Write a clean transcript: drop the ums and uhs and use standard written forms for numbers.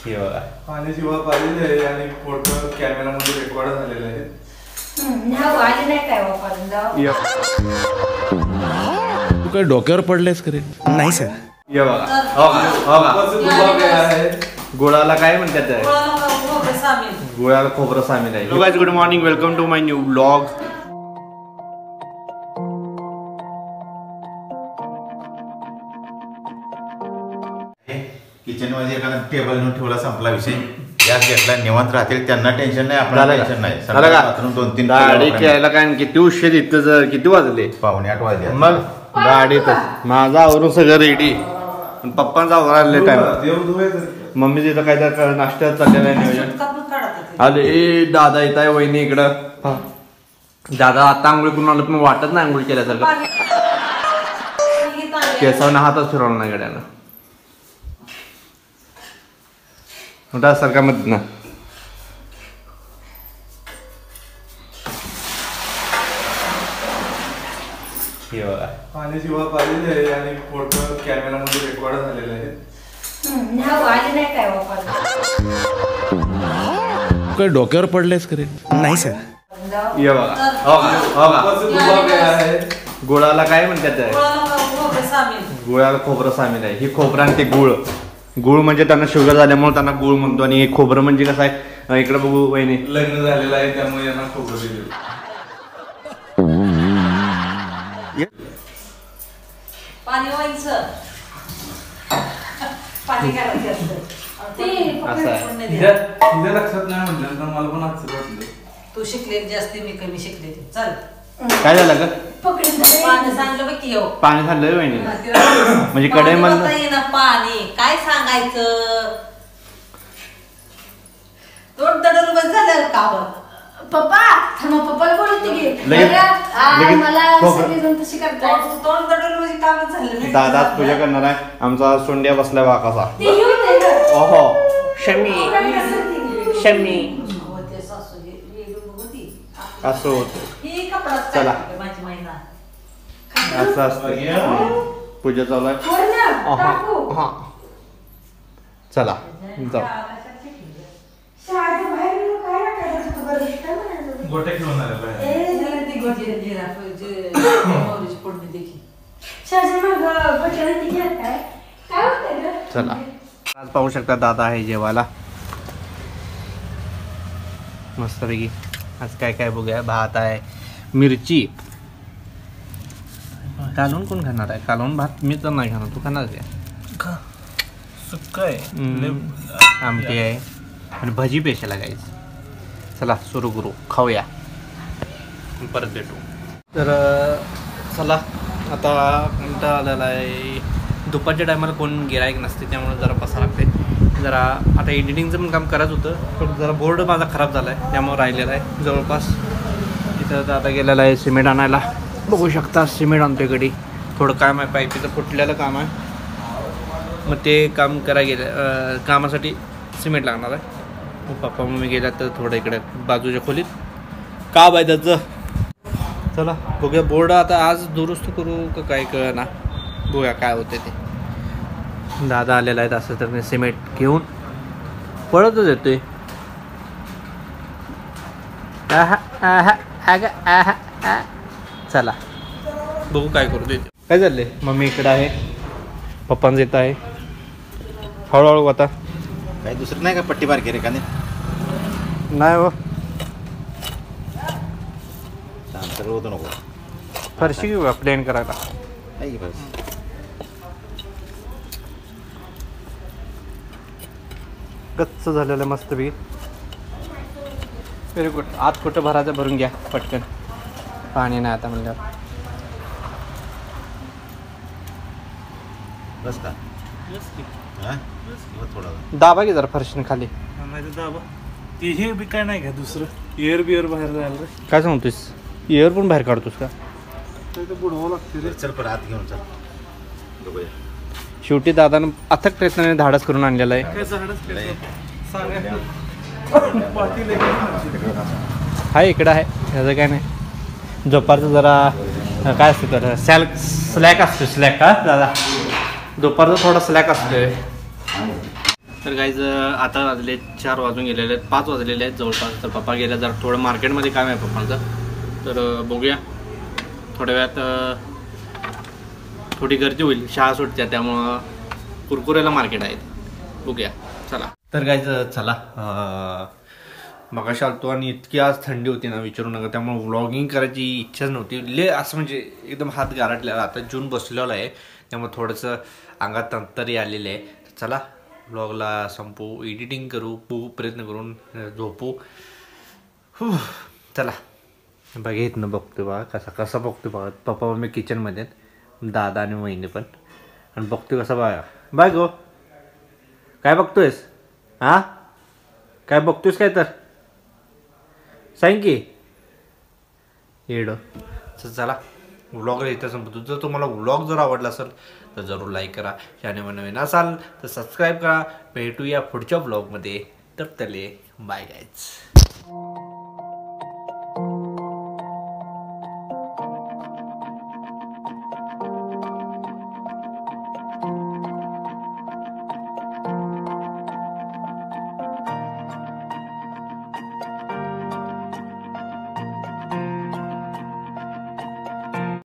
हे बघा पाण्याची वाफ आलेली आहे आणि फोटो कॅमेरामध्ये रेकॉर्ड झालेला आहे. तू काय डोक्यावर पडलेस करे? नाही सर. हे बघा गुळाला काय म्हणतात? गुळाला खोबरं सामील आहे. Guys good morning, welcome to my new blog. Kitchen मध्ये एखादा टेबल नेऊन ठेवला, संपला विषय. गॅस घेतला, निवांत राहतील, त्यांना टेन्शन नाही, आपल्याला टेन्शन नाही. बाथरूम 2-3 गाडी खेळायला काय किती उशीर इथं, किती वाजले? 7:45 वाजले. मग गाडीत माझा आवरून सगळं रेडी, पप्पांचा आवरायला टाइम. मम्मी तिथं काय तर नाश्ता चाललेला आहे नियोजन. अरे दादा येत आहे, वहिनी इकडं. दादा आता आंघोळ करून आलं पण वाटत नाही आंघोळ केल्यासारखं. केसावनं हातच फिरवला नाही गाड्यानं. सारखा मत ना पाण्याची वाफ आलेली आहे आणि फोटो कॅमेरामध्ये रेकॉर्ड झालेला आहे. काय डोक्यावर पडलेस करे? नाही सर. ये बघा गुळाला काय म्हणतात? गुळाला खोबरं सामील आहे. ही खोबरं आणि ते गुळ. गुळ म्हणजे त्यांना शुगर झाल्यामुळे त्यांना गुळ म्हणतो, आणि हे खोबरं म्हणजे कसं आहे, इकडे बघू वहिनी, लग्न झालेलं आहे त्यामुळे यांना खोबरं दिलेलं. पाणी व्हायचं, पाणी करायचं असं आहे. तिच्या लक्षात नाही म्हटलं तर मला पण आजचं वाटलं. तू शिकलेली जास्ती, मी कमी शिकलेली. चल काय झालं का? पाणी सांगलं बघ की येऊ. पाणी खाल्लं वहिनी म्हणजे कडे ना पाणी काय सांगायचं. तोंड दडल बस झालं का पप्पा पप्पाला बोलते की तोंड दडल म्हणजे कामच झालं. दादाच पूजा करणार आहे. आमचा सोंड्या बसलाय वाकाचा. ओहो शमी शमी असं होत. चला असं असतं. पूजा चालू आहे. चला जाऊ. गोटे घेऊन आले चला. आज पाहू शकता दादा आहे जेवायला मस्तपैकी. आज काय काय बघूया. भात आहे, मिरची. कालवण कोण खाणार आहे? कालवण भात मी तर नाही खाणार. तू खाणार का? सुक्क आहे, आमटी आहे आणि भजी पेशायला लागायची. चला सुरू करू, खाऊया, परत भेटू. तर चला आता कंटाळा आलेला आहे. दुपारच्या टायमाला कोण गिराईक नसते त्यामुळे जरा बसा लागते. जरा आता एडिटिंगचं पण काम करायचं होतं पण जरा बोर्ड माझा खराब झाला आहे त्यामुळे राहिलेला आहे. जवळपास तिथं आता गेलेला आहे सिमेंट आणायला. बघू शकता सिमेंट आणतोय कधी. थोडं काम आहे, पाईपीचं फुटलेलं काम आहे. मग ते काम करायला गेलं, कामासाठी सिमेंट लागणार आहे. मग पप्पा मम्मी गेल्या तर थोडं इकडे बाजूच्या खोलीत काम आहे त्याचं. चला बघूया. बोर्ड आता आज दुरुस्त करू का काय कळना. बघूया काय होते ते. दादा आलेला आहे असं तर सिमेंट घेऊन पळतच येतोय. चला बघू काय करू देते. काय झालंय? मम्मी इकडे आहे, पप्पांचं येत आहे. हळूहळू आता काही दुसरं नाही का? पट्टी बारकी रे का नाही हो. सगळं होतं नको. फरशी घेऊ प्लेन करायला. गच्च झालेलं मस्तपैकी. Very good. आत कुठं भरायचं भरून घ्या पटकन. पाणी नाही आता म्हणल्यावर. बस का? दाबा की जरा फरशीने खाली. दाबा ते हे बी काय नाही का दुसरं एअर बिअर बाहेर जायला रे. काय सांगतोस? एअर पण बाहेर काढतोस का? बुडवावं लागते रे. चल पर आत घेऊन चल. बघूया. शेवटी दादानं अथक प्रयत्नाने धाडस करून आणलेला आहे. हाय इकडं आहे, ह्याचं काय नाही. दुपारचं जरा काय असतं तर स्लॅक असतो. स्लॅक का दादा? दुपारचा थोडा स्लॅक असतोय. तर गाईज आता वाजले 4 वाजून गेलेले आहेत, 5 वाजलेले आहेत जवळपास. तर पप्पा गेल्या जरा थोडं मार्केटमध्ये काम आहे पप्पांचं. तर बघूया थोड्या वेळात थोडी गर्दी होईल, शाळा सुटत्या त्यामुळं कुरकुऱ्याला मार्केट आहे. बघूया चला. तर गाईज चला मगाशी आलतो आणि इतकी आज थंडी होती ना विचारू नका, त्यामुळे व्लॉगिंग करायची इच्छाच नव्हती. असं म्हणजे एकदम हात गारटलेला. आता जून बसलेला आहे त्यामुळे थोडंसं अंगात तंतरी आलेलं आहे. चला व्लॉगला संपू, एडिटिंग करू, प्रयत्न करून झोपू. चला बघा इथनं बघतो बघा कसा बघतो बघा. पप्पा मम्मी किचनमध्ये आहेत, दादा आणि वहिनी पण, आणि बघतो कसा बघा. बाय गो काय बघतोयस? हां काय बघतोयस काय तर सांग की येडं. चला व्लॉगला इथं संपतो. जर तुम्हाला व्लॉग जर आवडला असेल तर जरूर लाईक करा. चॅनल नवीन असाल तर सबस्क्राईब करा. भेटूया पुढच्या व्लॉगमध्ये. तर बाय गाईज.